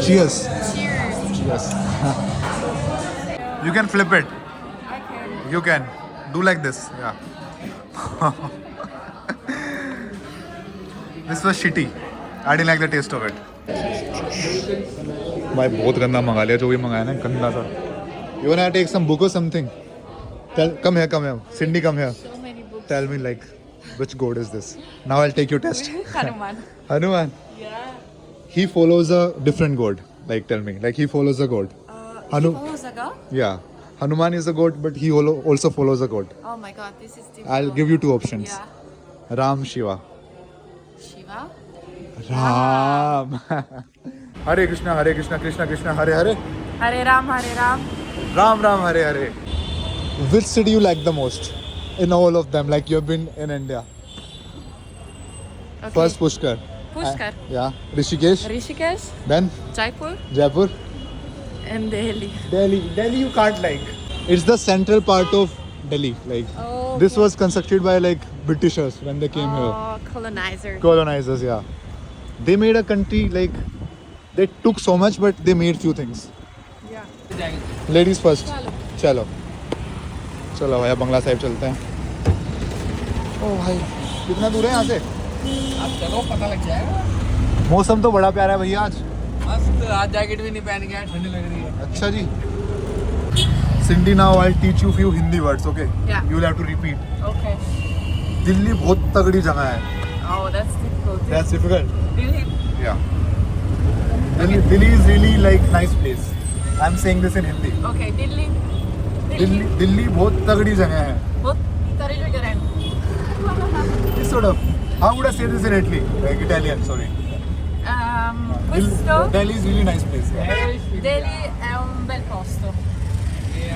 Cheers. Cheers. Cheers. You can flip it. I can. You can. Do like this. Yeah. This was shitty. I didn't like the taste of it. भाई बहुत गंदा मंगा लिया जो भी मंगाया ना गंदा था. You wanna take some book or something? Come here. Cindy, come here. So many books. Tell me like which god is this? Now I'll take your test. Hanuman. Hanuman. Yeah. He follows a different god. Like tell me. Like he follows a god. Hanu- He follows a god? Yeah. Hanuman is a god, but he also follows a god. Oh my god, this is difficult. I'll give you two options. Yeah. Ram, Shiva. Shiva? Ram. Hare Krishna, Krishna Krishna, Hare Hare. Hare Ram, Hare Ram. Ram, Hare Hare. Which city you like the most in all of them? Like you've been in India. Okay. First Pushkar. Pushkar. Yeah. Rishikesh. Rishikesh. Then Jaipur. Jaipur. And Delhi. Delhi you can't like. It's the central part of Delhi. Like Oh, this was constructed by like Britishers when they came here. Oh, colonizer. Colonizers, yeah. They made a country like they took so much, but they made few things. Yeah. Ladies first. Chalo. चलो भैया बंगला साहिब चलते हैं. ओ भाई कितना दूर है यहाँ से? आप चलो पता लग जाएगा. मौसम तो बड़ा प्यारा है भैया आज. मस्त. आज जैकेट भी नहीं पहन के आए, ठंडी लग रही है. अच्छा जी. Cindy, now I'll teach you few Hindi words, okay? Yeah. You'll have to repeat. Okay. Delhi बहुत तगड़ी जगह है. Oh, that's difficult. That's difficult. Really? Yeah. Delhi is really like nice place. I'm saying this in Hindi. Okay, Delhi. Delhi बहुत तगड़ी जगह है. बहुत सारी जगह हैं. This sort of. How would I say this in Italy? Like Italian, sorry. Questo Delhi is really nice place. Yeah. Delhi è un bel posto.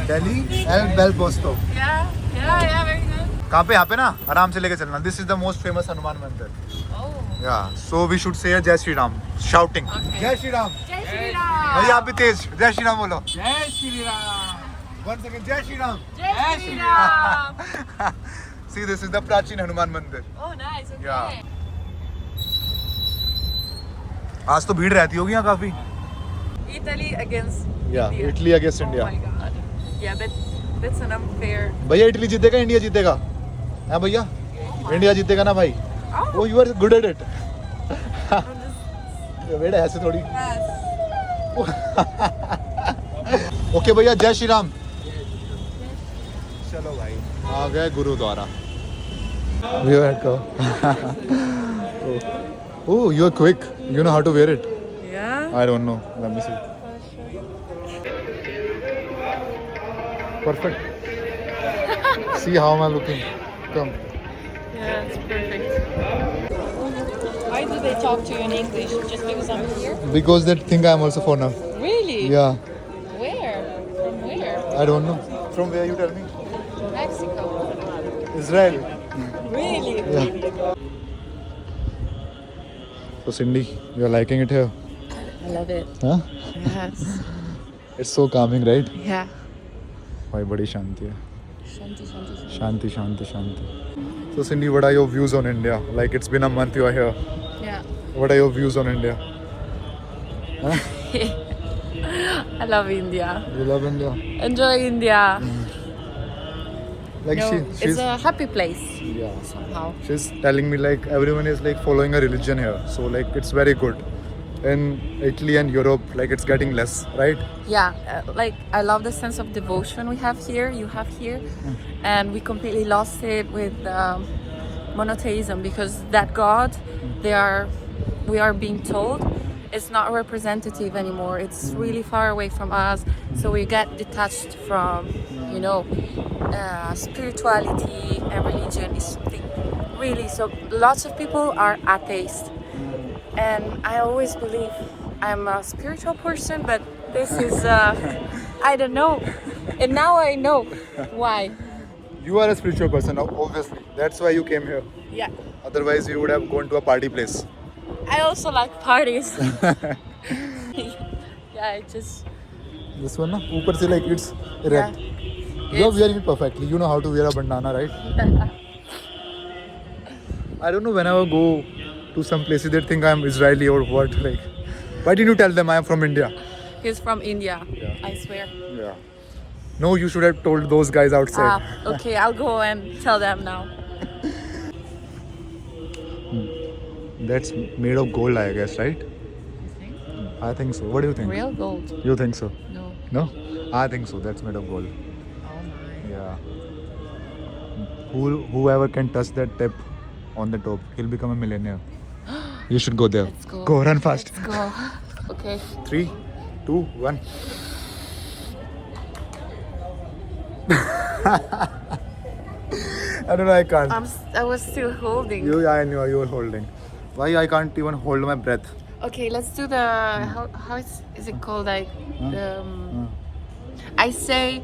Delhi El Bel Posto. Yeah, very good. कहाँ पे? यहाँ पे ना आराम से लेके चलना. This is the most famous Hanuman Mandir. Oh. Yeah. So we should say a Jai Shri Ram, shouting. Okay. Jai Shri Ram. Jai Shri Ram. भैया आप भी तेज. Jai Shri Ram बोलो. जय Shri Ram. Once again, Jai Shri Ram. Jai Shri Ram. See, this is the Prachin Hanuman Mandir. Oh, nice. Okay. Yeah. आज तो भीड़ रहती होगी यहाँ काफी. Italy against Yeah, India. Italy against India. Oh my god. Yeah, that's an unfair. भैया Italy जीतेगा India जीतेगा? हाँ भैया इंडिया जीतेगा ना भाई. Oh. Oh, you are good at it. I'm just बेटा ऐसे थोड़ी. fast. ओके भैया जय श्री राम. चलो भाई आ गए gurdwara. Oh, you are quick. You know how to wear it? Yeah. I don't know. Let me see. Perfect. See how am I looking? Come. Yeah, it's perfect. Why do they talk to you in English? Just because I'm here? Because they think I am also foreigner. Really? Yeah. Where? From where? I don't know. From where you tell me? Mexico. Israel. Really? Yeah. So Cindy, you are liking it here? I love it. Huh? Yes. It's so calming, right? Yeah. भाई बड़ी शांति है. Shanti, shanti, shanti. Shanti, shanti, shanti. So Cindy, what are your views on India? Like it's been a month you are here. Yeah. What are your views on India? I love India. You love India? Enjoy India. Like No, she's it's a happy place yeah. somehow. She's telling me like everyone is like following a religion here. So like it's very good. In Italy and Europe, like it's getting less, right? Yeah, like I love the sense of devotion we have here, you have here, and we completely lost it with monotheism because that God, we are being told, is not representative anymore. It's really far away from us, so we get detached from, spirituality and religion is something really. So lots of people are atheists. And I always believe I'm a spiritual person, but this is, I don't know. And now I know why. You are a spiritual person, obviously. That's why you came here. Yeah. Otherwise, you would have gone to a party place. I also like parties. Yeah, it just... This one, na? Upar se like it's red. Yeah. You are wearing it perfectly. You know how to wear a bandana, right? I don't know, whenever I go to some places, they think I'm Israeli or what. Like, Why didn't you tell them I am from India? He's from India. Yeah. I swear. Yeah. No, you should have told those guys outside. Okay, I'll go and tell them now. That's made of gold, I guess, right? I think so. What do you think? Real gold? You think so? No. No? I think so. That's made of gold. Oh my. Yeah. Whoever can touch that tip on the top, he'll become a millionaire. You should go there. Let's go. Go, run fast. Let's go. Okay. 3, 2, 1. I don't know, I can't. I was still holding. I knew you were holding. Why I can't even hold my breath? Okay, let's do the how is it called, like I say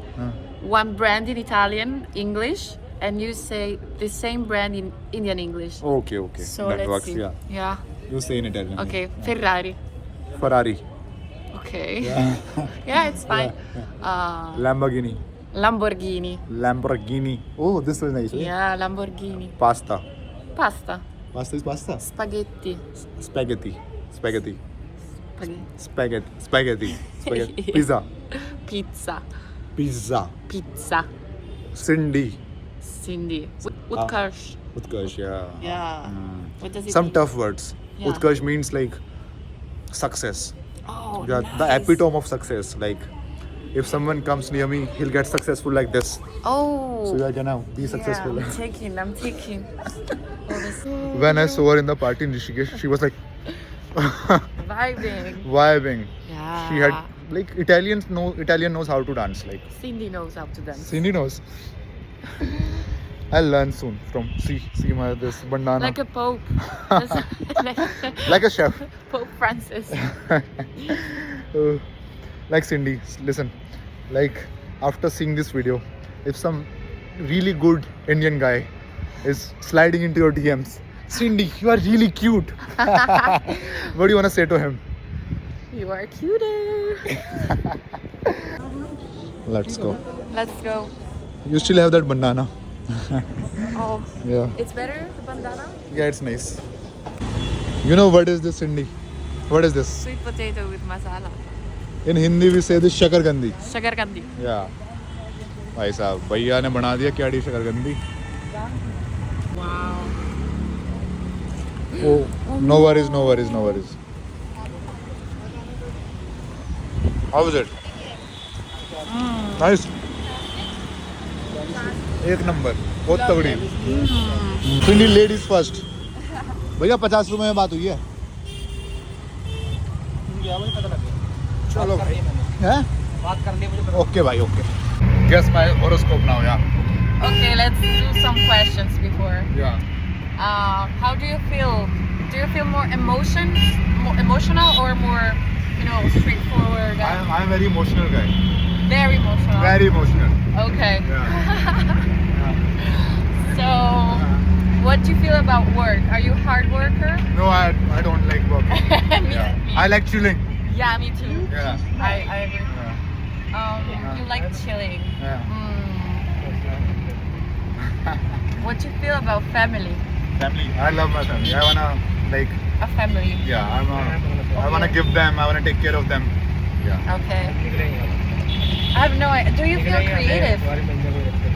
one brand in Italian English and you say the same brand in Indian English. Okay. So that let's works, see. yeah. Yeah. You say in Italian. Okay. Ferrari. Ferrari. Okay. Yeah, it's fine. Lamborghini. Lamborghini. Oh, this was nice. Yeah, Lamborghini. Pasta. Pasta. Pasta is pasta. Spaghetti. Spaghetti. Spaghetti. Pizza. Pizza. Pizza. Pizza. Cindy. Cindy. Utkarsh. Utkarsh, yeah. Yeah. What does it Some mean? tough words. Yeah. Utkarsh means like success. Oh, Yeah, nice. the epitome of success. Like, if someone comes near me, he'll get successful like this. Oh. So you're gonna be successful. Yeah, I'm taking. Oh, this When I saw her in the party in Rishikesh, she was like vibing. vibing. Yeah. She had like Italian knows how to dance. Like Cindy knows how to dance. Cindy knows. I'll learn soon from see my this bandana. Like a pope. Like a chef. Pope Francis. Like Cindy, listen, like after seeing this video, if some really good Indian guy is sliding into your DMs, Cindy, you are really cute. What do you want to say to him? You are cuter. Let's go. Let's go. You still have that bandana. Oh, Yeah. it's better, the bandana? Yeah, it's nice. You know what is this, Cindy? What is this? Sweet potato with masala. In Hindi we say this shakargandi. Shakarkandi. Yeah. भाई साहब भैया ने बना दिया क्या शकरकंदी. Wow. Oh, no worries. How was it? Nice. एक number बहुत तगड़ी. Cindy ladies first. भैया 50 रुपए में बात हुई है. चलो भाई. हैं? बात करनी है मुझे. Okay भाई, okay. Guess my horoscope now, yeah. Okay, let's do some questions before. Yeah. How do you feel? Do you feel more emotional or more, straightforward? I'm a very emotional guy. Very emotional. Very emotional. Okay. Yeah. So, what do you feel about work? Are you a hard worker? No, I don't like working. me, Yeah. me. I like chilling. Yeah, me too. Yeah. I agree. Yeah. You like chilling. Yeah. What do you feel about family? Family. I love my family. I wanna A family. I wanna give them. I wanna take care of them. Yeah. Okay. I have no idea. Do you feel creative?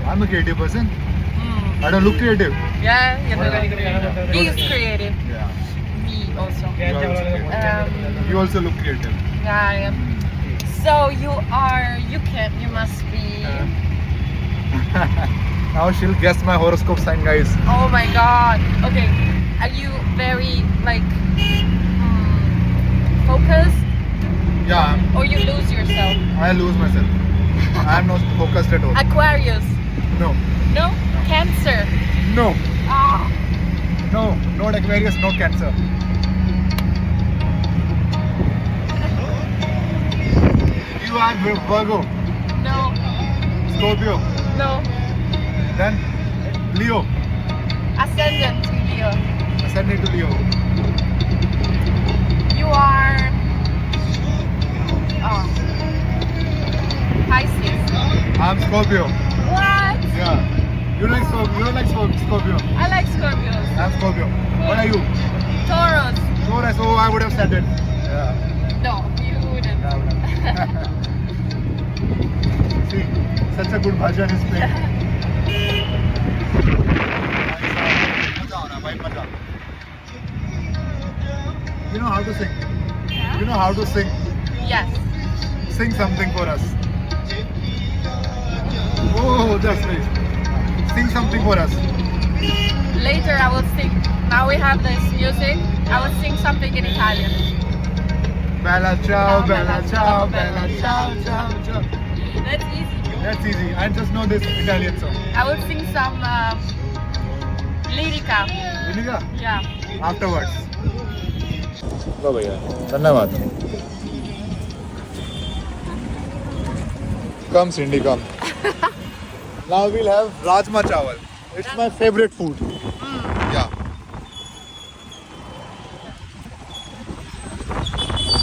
I'm a creative person. Mm. I don't look creative. Yeah, you're very creative. He is creative. Yeah. Me also. You also look creative. Yeah, I am. So you must be. Now she'll guess my horoscope sign, guys. Oh my god. Okay. Are you very focused? Yeah. Or you lose yourself? I lose myself. I'm not focused at all. Aquarius? No. No? Cancer? No. Ah. No. Not Aquarius, not Cancer. You are Virgo. No. Scorpio. No. Then Leo. Ascendant to Leo. Ascending to Leo. You are Pisces. I'm Scorpio. What? Yeah. You like Scorpio? You don't like Scorpio? I like Scorpios. I'm Scorpio. What are you? Taurus. Taurus. Oh, I would have said it. Yeah. good bhajan is playing. मजा आ रहा है भाई, मजा. You know how to sing? You know how to sing? Yes. Sing something for us. Oh, that's nice. Sing something for us. Later I will sing. Now we have this music. I will sing something in Italian. Bella ciao, bella ciao, bella ciao, ciao, ciao. That's easy. That's easy. I just know this Italian song. I will sing some lyrica. Vinegar? Yeah. Afterwards. लो भैया, धन्यवाद. Come Cindy, come. Now we'll have Rajma Chawal. It's my favorite food. Yeah.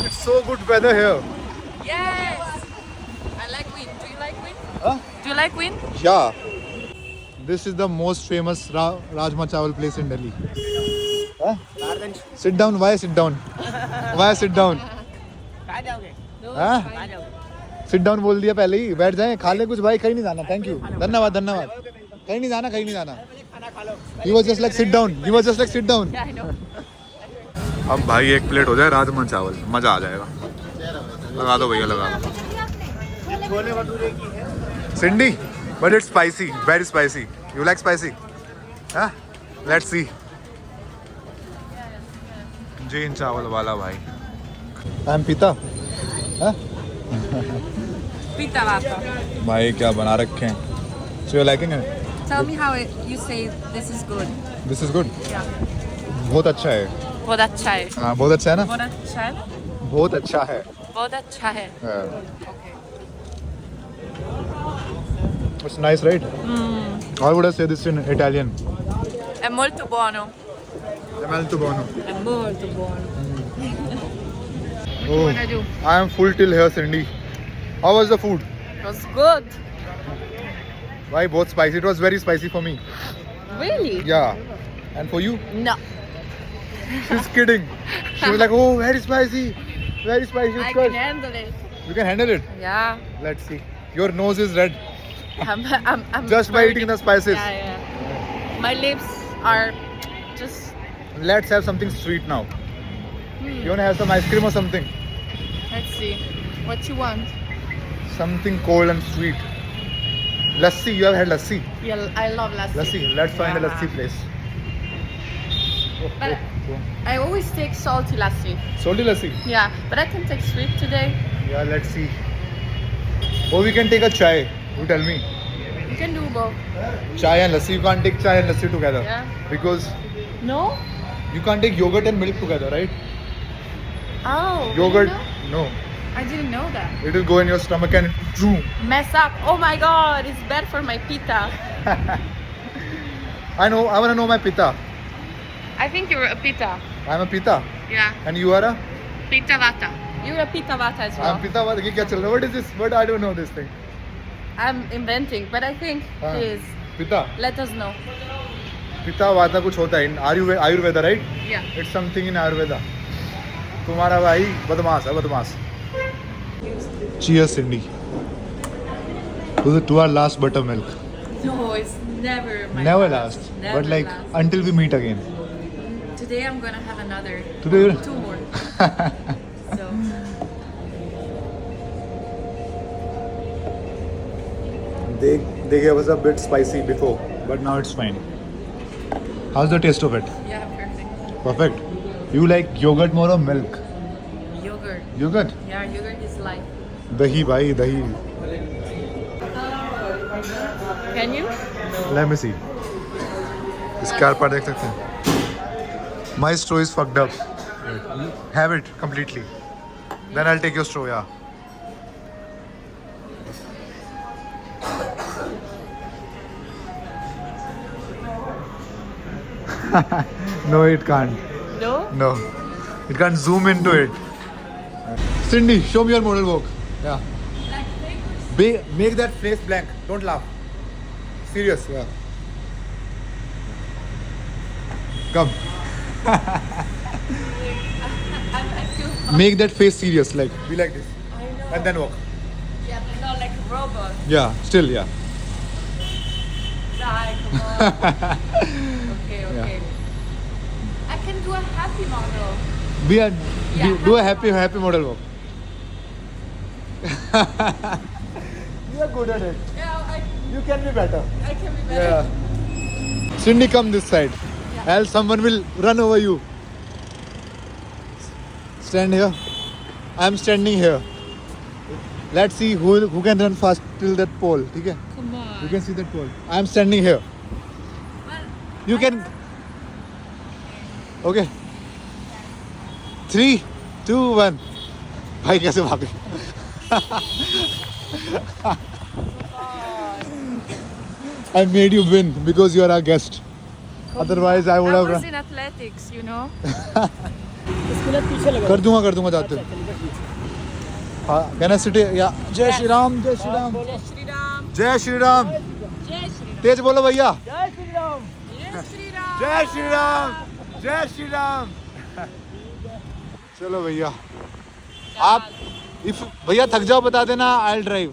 It's so good weather here. Yes. I like wind. Do you like wind? Huh? Do you like wind? Yeah. This is the most famous Rajma Chawal place in Delhi. Huh? Sit down. Why sit down? Why sit down? No. हाँ? Sit down बोल दिया पहले ही. बैठ जाएं, खा ले कुछ भाई. कहीं नहीं जाना. Thank you. धन्यवाद, धन्यवाद. कहीं नहीं जाना, कहीं नहीं जाना. He was just like sit down. He was just like sit down. Yeah, I know. अब भाई एक प्लेट हो जाए राजमा चावल, मजा आ जाएगा. लगा दो भैया, लगा दो. Cindy, but it's spicy, very spicy. You like spicy? Huh? Let's see. Jain चावल वाला भाई. I'm pita. Huh? Pita vata. भाई क्या बना रखे हैं. So you're liking it? Tell me how you say this is good. This is good. Yeah. बहुत अच्छा है. बहुत अच्छा है. हाँ बहुत अच्छा है ना. बहुत अच्छा है. बहुत अच्छा है. बहुत अच्छा है. Okay. It's nice, right? How would I say this in Italian? È molto buono. È molto buono. È molto buono. Oh, What I do? I am full till here, Cindy. How was the food? It was good. Why both spicy? It was very spicy for me. Really? Yeah. And for you? No. She's kidding. She was like, oh, very spicy. Very spicy. I It's can good. handle it. You can handle it. Yeah. Let's see. Your nose is red. I'm Just by eating the spices. Yeah, yeah. My lips are just. Let's have something sweet now. You want to have some ice cream or something? Let's see. What you want? Something cold and sweet. Lassi. You have had lassi? Yeah, I love lassi. Lassi. Let's find a Yeah. lassi place. But I always take salty lassi. Salty lassi? Yeah, but I can take sweet today. Yeah, let's see. Or we can take a chai. You tell me. You can do both. Chai and lassi. You can't take chai and lassi together. Yeah. Because No? you can't take yogurt and milk together, right? Oh. Yogurt, really? no. I didn't know that. It will go in your stomach and zoom. Mess up. Oh my god, it's bad for my pita. I know. I want to know my pita. I think you're a pita. I'm a pita. Yeah. And you are a? Pita vata. You're a pita vata as well. I'm pita. What is this? What? I don't know this thing. I'm inventing, but I think हाँ. he is. Pita. Let us know. Pita वाता कुछ होता है in Ayurveda, right? Yeah. It's something in Ayurveda. तुम्हारा भाई बदमाश है, बदमाश. Cheers, Cindy. To our last buttermilk. No, it's never my Never last. Never But like last. until we meet again. Today I'm gonna have another. Today you'll- 2 more. So They gave us a bit spicy before, but now it's fine. How's the taste of it? yeah, perfect. Perfect. You like yogurt more or milk? Yogurt. Yogurt. Yeah, yogurt is life. Dahi, bhai, dahi. Can you? Let me see. Scarpa देख सकते हैं. My straw is fucked up. Have it completely. Then I'll take your straw. Yeah. No, it can't. No? No. It can't zoom into it. Cindy, show me your model walk. Yeah. Make that face blank. Don't laugh. Serious. Yeah. Come. I feel Make that face serious. Like be like this. I know. And then walk. Yeah, but not like a robot. Yeah. Still. Yeah. die. Come on. Okay, okay. I can do a happy model. Be a Yeah, do a happy happy model walk. You are good at it. Yeah, You can be better. I can be better. Yeah. Cindy, come this side. Yeah. Else someone will run over you. Stand here. I am standing here. Let's see who can run fast till that pole. Okay? Come on. You can see that pole. I am standing here. Well, You can. Okay. 3, 2, 1. भाई कैसे भागे? I made you win because you are our guest. Otherwise, I would I have was run. in athletics, you know. कर दूंगा जाते. हाँ, can I sit here? Yeah. जय श्री राम, जय Shri Ram, Jai Shri Ram. जय Shri Ram. Jai Shri Ram. तेज बोलो भैया. Jai Shri Ram. जय श्री राम, जय श्री राम. चलो भैया. आप इफ भैया थक जाओ बता देना. I'll drive.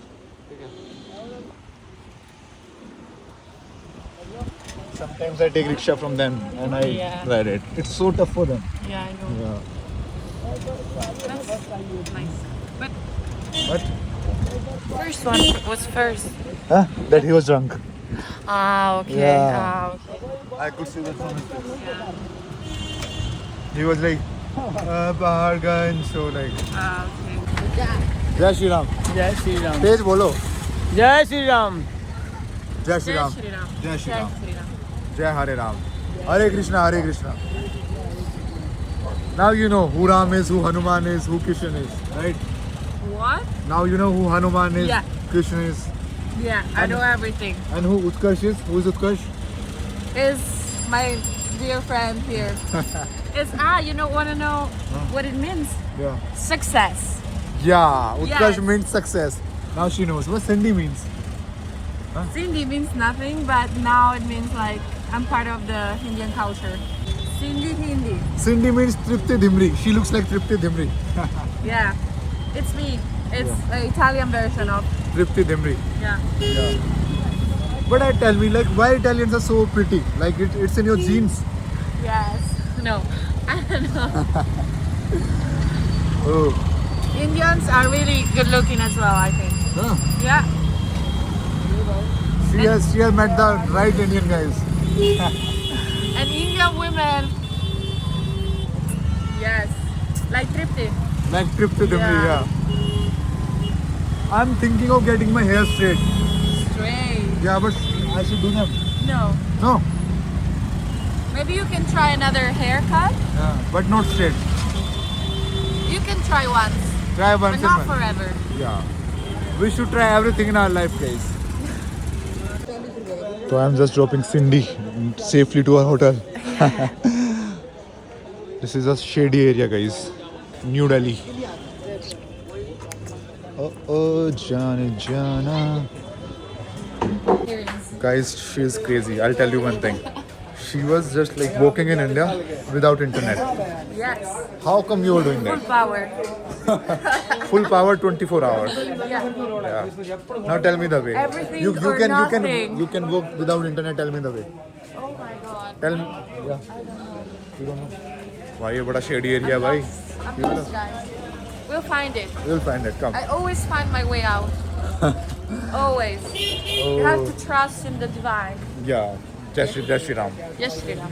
Sometimes I take rickshaw from them and I Yeah. ride it. It's so tough for them. Yeah, I know. Yeah. That's nice. But What? first one was first. Huh? That he was drunk. Ah, okay. Yeah. Ah, okay. I could see that from his face. He was like, bahar ga and so like. Ah, okay. Jai Shri Ram. जय श्री राम तेज बोलो. जय Shri Ram Jai Shri Jai Ram. Shri Ram. Jai Shri Ram. Shri Ram. Jai Hare Ram. Hare Krishna, Hare Krishna. Now you know who Ram is, who Hanuman is, who Krishna is, right? What? Now you know who Hanuman is, Yeah. Krishna is, Yeah, I know everything. and who Utkarsh is. Who is Utkarsh? Is my dear friend here. You know, want to know what it means? Yeah. Success. Yeah. Utkarsh Yes. means success. Now she knows what Cindy means. Cindy means nothing, but now it means like I'm part of the Indian culture. Cindy Hindi. Cindy means Tripti Dhimri. She looks like Tripti Dhimri. Yeah, it's me. It's the Italian version of Tripti Dhimri. yeah. Yeah. But tell me, like, why Italians are so pretty? Like, it's in your genes. Yes. No. I don't know. Oh. Indians are really good looking as well, I think. Huh. Yeah. She has met the right Indian guys. And Indian women. Yes. Like Tripti. Like Tripti Dhimri, Yeah. yeah. I'm thinking of getting my hair straight. Straight. Yeah, but I should do them. No. No. Maybe you can try another haircut. Yeah, but not straight. You can try once, Try but once not in a while. forever. Yeah. We should try everything in our life, guys. So I'm just dropping Cindy safely to her hotel. This is a shady area, guys. New Delhi. Oh, Jana Jana. Guys, she is crazy. I'll tell you one thing. She was just like walking in India without internet. Yes. How come you were doing Full that? power. Full power 24 hours. Yeah. Yeah. Now tell me the way. Everything You or nothing. can walk without internet. Tell me the way. Oh my god. Tell me. Yeah. You don't know. भाई ये बड़ा shady area है भाई. I'm lost, guys. We'll find it. We'll find it. Come. I always find my way out. Always. You have to trust in the divine. Yeah. Jai Shri Ram. Yes, Shri Ram.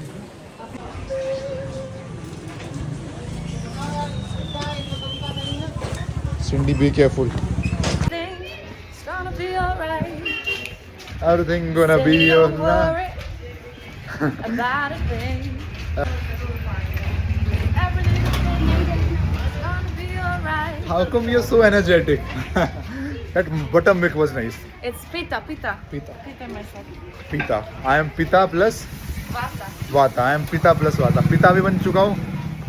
Cindy, be careful. It's gonna be alright. Everything gonna be Don't alright. worry about a thing. Everything's gonna be alright. How come you're so energetic? That buttermilk was nice. It's pita. Pita. Pita myself. Pita. I am Pita plus Vata. Vata. I am Pita plus Vata. पिता भी बन चुका हूँ.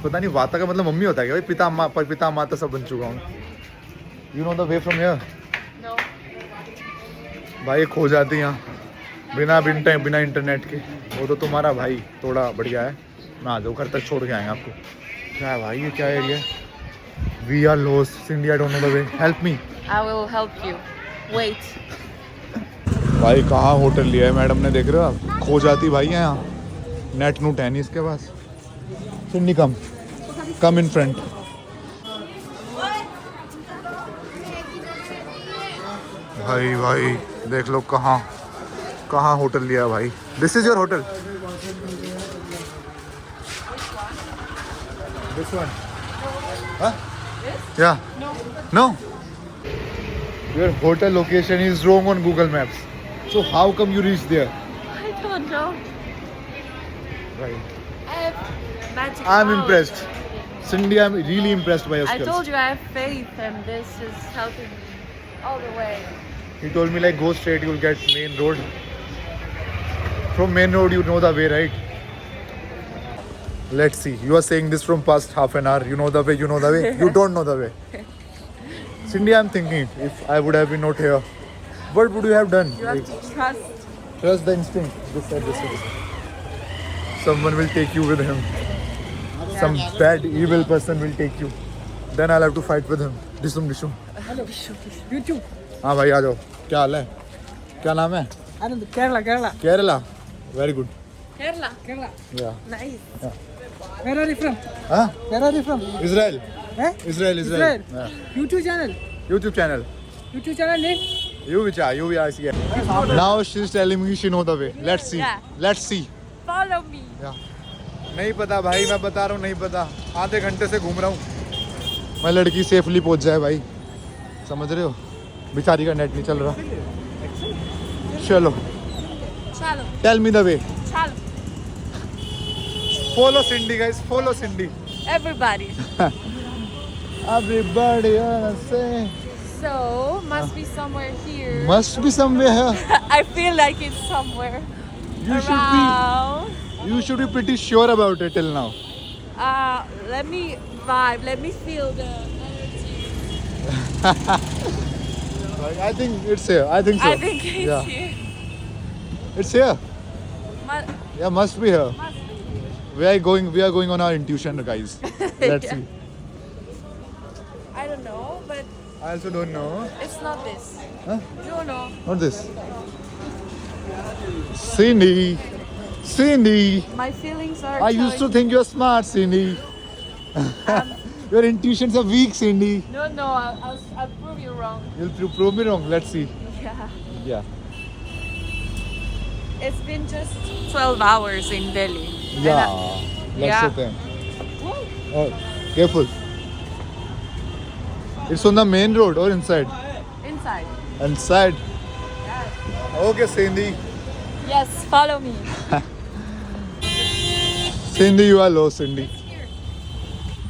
पता नहीं वाता का मतलब मम्मी होता है क्या भाई? पिता माता सब बन चुका हूँ. You know the way from here? No. भाई ये खो जाती है यहाँ बिना इंटरनेट के. वो तो तुम्हारा भाई थोड़ा बढ़िया है. ना दो घर तक छोड़ के आएंगे आपको. क्या है भाई ये क्या एरिया है? We are lost. Cindy, I don't know the way. Help me. I will help you. Wait. भाई कहाँ होटल लिया है मैडम ने, देख रहे हो आप, खो जाती भाई है यहाँ, नेट नूट है नहीं इसके पास। सिंडी कम इन फ्रंट। भाई भाई देख लो कहाँ होटल लिया भाई। This is your hotel? This one? Yeah. No. Your hotel location is wrong on Google Maps. So how come you reached there? I don't know. Right. I have magic I'm powers. impressed. Cindy, I'm really impressed by your I skills. told you I have faith, and this is helping me all the way. He told me like go straight, you'll get main road. From main road you know the way, right? Let's see. You are saying this from past half an hour. You know the way, you know the way. You don't know the way. Cindy, I'm thinking if I would have been not here, what would you have done? You have to trust. Trust the instinct. This side, this side. Someone will take you with him. Some bad, evil person will take you. Then I'll have to fight with him. Disum disum. YouTube. हाँ भाई आ जाओ। क्या हाल है? क्या नाम है? Anand, Kerala. Kerala. Very good. Kerala. Yeah. Nice. Where are you from? Huh? Where are you from? Israel. Eh? Israel. Israel. Yeah. YouTube channel. YouTube channel. YouTube channel name? UVI. Now she's telling me she know the way. Let's see. Yeah. Let's see. Follow me. Yeah. नहीं पता भाई, मैं बता रहा हूँ नहीं पता। आधे घंटे से घूम रहा हूँ। मैं लड़की सेफली पहुँच जाए भाई, समझ रहे हो? बेचारी का नेट नहीं चल रहा। चलो। Chalo. Tell me the way. Chalo. Follow Cindy guys. Follow Cindy. Everybody. Everybody wanna say. So, must be somewhere here. Must be somewhere here. I feel like it's somewhere You around. should be pretty sure about it till now. Let me vibe. Let me feel the energy. I think it's here. I think so. I think it's Yeah. here. It's here. Mu- Yeah, must be here. must be. We are going on our intuition, guys. Let's Yeah. see. I don't know, but I also don't know. it's not this. Huh? No. What this? Cindy. My feelings are. I used to think you're smart, Cindy. Your intuitions are weak, Cindy. No. I'll prove you wrong. You'll prove me wrong. Let's see. Yeah. Yeah. It's been just 12 hours in Delhi. Yeah. Let's Yeah. sit there. Woo. Oh, careful. It's on the main road or inside? Inside. Inside. Yes. Okay, Cindy. Yes, follow me. Cindy, you are low, Cindy. Here.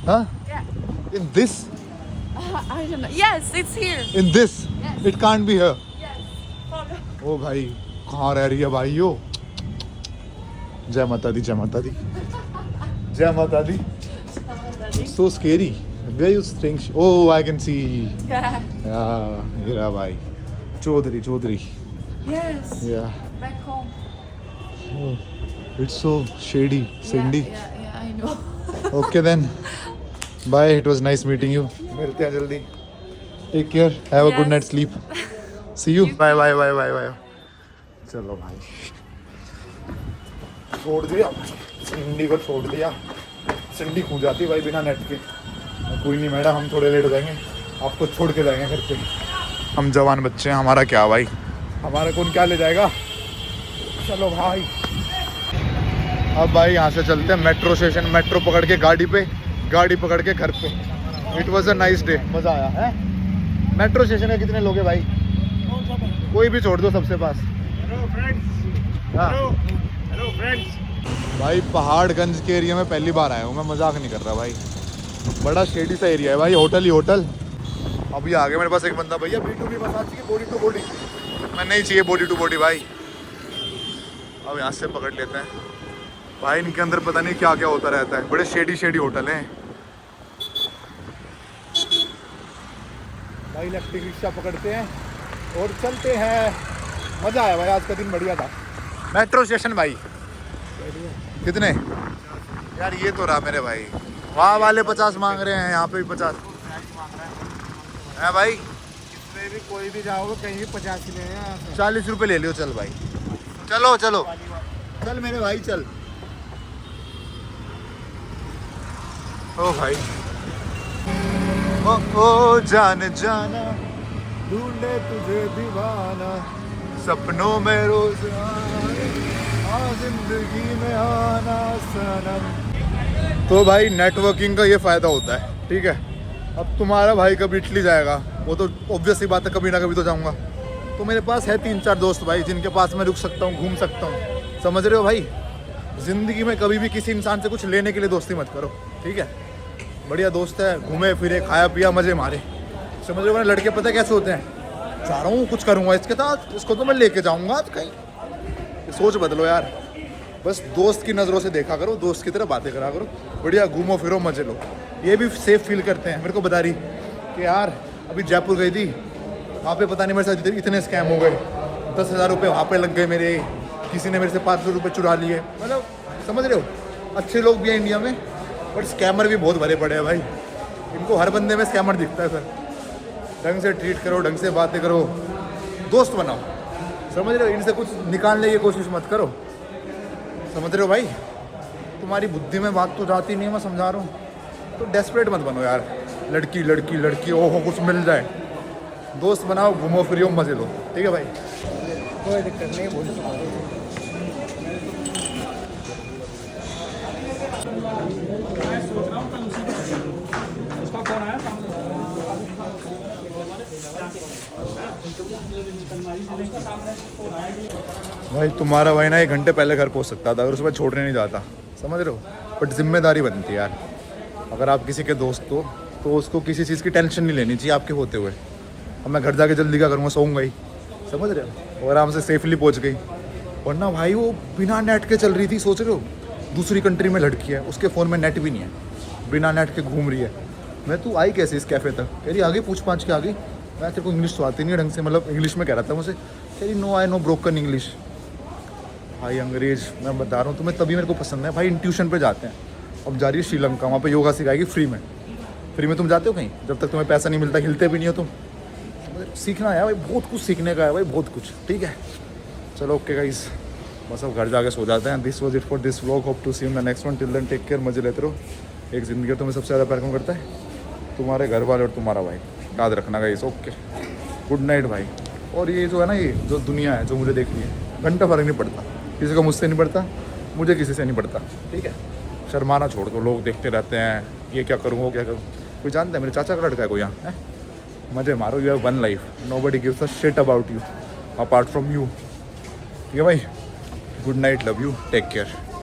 Huh? Yeah. In this? I don't know. Yes, it's here. In this? Yes. It can't be here. Yes. Follow. ओ भाई कहाँ रह रही है भाई यो? जय माता दी, जय माता दी, जय माता दी. So scary. Where you staying? Oh, I can see. Yeah. Yeah, हीरा भाई. Chaudhary. Yes. Yeah. Back home. Oh, it's so shady, Cindy. Yeah, I know. Okay then. Bye. It was nice meeting you. मिलते हैं जल्दी. Take care. Have a good Yes. night's sleep. See you. Bye. चलो भाई. छोड़ दिया. सिंडी को छोड़ दिया. सिंडी खो जाती भाई बिना नेट के. कोई नहीं मैडम, हम थोड़े लेट हो जाएंगे. आपको छोड़ के जाएंगे घर पे. हम जवान बच्चे हैं, हमारा क्या भाई? हमारा कौन क्या ले जाएगा? चलो भाई. अब भाई यहाँ से चलते हैं मेट्रो स्टेशन. मेट्रो पकड़ के गाड़ी पकड़ के घर पे. It was a nice day. मज़ा आया है. मेट्रो स्टेशन में कितने लोग हैं भाई? कोई भी छोड़ दो सबसे पास. Hello friends. भाई पहाड़गंज के एरिया में पहली बार आया हूँ मैं, मजाक नहीं कर रहा भाई. बड़ा शेडी सा एरिया है भाई. होटल ही होटल. अभी आ गया मेरे पास एक बंदा. भैया B2B मसाज चाहिए, बॉडी टू बॉडी. मैं नहीं चाहिए बॉडी टू बॉडी भाई. अब यहाँ से पकड़ लेते हैं भाई. इनके अंदर पता नहीं क्या क्या होता रहता है. बड़े शेडी होटल हैं भाई. इलेक्ट्रिक रिक्शा पकड़ते हैं और चलते हैं. मज़ा आया भाई, आज का दिन बढ़िया था. मेट्रो स्टेशन भाई. कितने यार? ये तो रहा मेरे भाई. वहाँ वाले 50 मांग रहे हैं, यहाँ पे भी 50 है भाई. पे भी कोई भी जाओगे कहीं भी 50 ले यहाँ से। 40 रुपए ले लियो, चल भाई, चलो चलो चल मेरे भाई चल। ओ भाई, ओ जान जाना, ढूंढे तुझे दीवाना, सपनों में रोज आए, जिंदगी में आना सनम। तो भाई नेटवर्किंग का ये फ़ायदा होता है, ठीक है। अब तुम्हारा भाई कभी इटली जाएगा, वो तो ऑब्वियस सी बात है, कभी ना कभी तो जाऊंगा। तो मेरे पास है 3-4 दोस्त भाई, जिनके पास मैं रुक सकता हूँ, घूम सकता हूँ। समझ रहे हो भाई, ज़िंदगी में कभी भी किसी इंसान से कुछ लेने के लिए दोस्ती मत करो, ठीक है। बढ़िया दोस्त है, घूमे फिरे, खाया पिया, मज़े मारे। समझ रहे हो, मैंने लड़के पता कैसे होते हैं, चाह रहा हूँ कुछ करूँगा इसके साथ, इसको तो मैं लेके जाऊँगा कहीं। सोच बदलो यार, बस दोस्त की नज़रों से देखा करो, दोस्त की तरह बातें करा करो, बढ़िया घूमो फिरो, मजे लो। ये भी सेफ फील करते हैं। मेरे को बता रही कि यार अभी जयपुर गई थी, वहाँ पे पता नहीं मेरे साथ इतने स्कैम हो गए, 10,000 रुपये वहाँ पे लग गए मेरे, किसी ने मेरे से 500 रुपये चुरा लिए। मतलब समझ रहे हो, अच्छे लोग भी हैं इंडिया में, बट स्कैमर भी बहुत भरे पड़े हैं भाई। इनको हर बंदे में स्कैमर दिखता है सर। ढंग से ट्रीट करो, ढंग से बातें करो, दोस्त बनाओ। समझ रहे हो, इनसे कुछ निकालने की कोशिश मत करो। समझ रहे हो भाई, तुम्हारी बुद्धि में बात तो जाती नहीं है, मैं समझा रहा हूँ। तो डेस्परेट मत बनो यार, लड़की लड़की लड़की, ओहो कुछ मिल जाए। दोस्त बनाओ, घूमो फिरो, मजे लो, ठीक है भाई। कोई दिक्कत नहीं, बोल उसका फोन आया भाई तुम्हारा भाई ना 1 घंटे पहले घर पहुंच सकता था अगर उसके बाद छोड़ने नहीं जाता। समझ रहे हो, बट जिम्मेदारी बनती है यार। अगर आप किसी के दोस्त हो तो उसको किसी चीज़ की टेंशन नहीं लेनी चाहिए आपके होते हुए। अब मैं घर जाके जल्दी क्या करूँगा, सोऊंगा ही। समझ रहे हो, और आराम से सेफली पहुँच गई। वरना भाई वो बिना नेट के चल रही थी, सोच रहे हो, दूसरी कंट्री में लड़की है, उसके फ़ोन में नेट भी नहीं है, बिना नेट के घूम रही है। मैं तू आई कैसे इस कैफ़े तक, कह रही आगे पूछ पाछ के आ गई। मैं तेरे को इंग्लिश तो आती नहीं है ढंग से, मतलब इंग्लिश में कह रहा था मुझसे, कह रही no I know broken English. भाई अंग्रेज, मैं बता रहा हूँ तुम्हें, तभी मेरे को पसंद है भाई। ट्यूशन पे जाते हैं, अब जा रही है श्रीलंका, वहाँ पे योगा सिखाएगी फ्री में। फ्री में तुम जाते हो कहीं, जब तक तुम्हें पैसा नहीं मिलता, हिलते भी नहीं हो तुम। सीखना है भाई, बहुत कुछ सीखने का है भाई, बहुत कुछ, ठीक है। चलो ओके गाइस, बस अब घर जाके सो जाते हैं। This was it for this vlog, hope to see you in the next one. Till then take care, मजे लेते रहो। एक ज़िंदगी तुम्हें सबसे ज़्यादा प्यार कौन करता है, तुम्हारे घर वाले और तुम्हारा भाई। याद रखना गाइस, ओके, गुड नाइट भाई। और ये जो है ना, ये जो दुनिया है जो मुझे देख रही है, घंटा फर्क नहीं पड़ता, किसी को मुझसे नहीं पड़ता, मुझे किसी से नहीं पड़ता, ठीक है। शर्माना छोड़ दो, लोग देखते रहते हैं, ये क्या करूँ वो क्या करूँ। कोई जानता है मेरे चाचा का लड़का है कोई यहाँ है? मजे मारो, you have one life, nobody gives a shit about you apart from you, ठीक है भाई। Good night, love you, take care.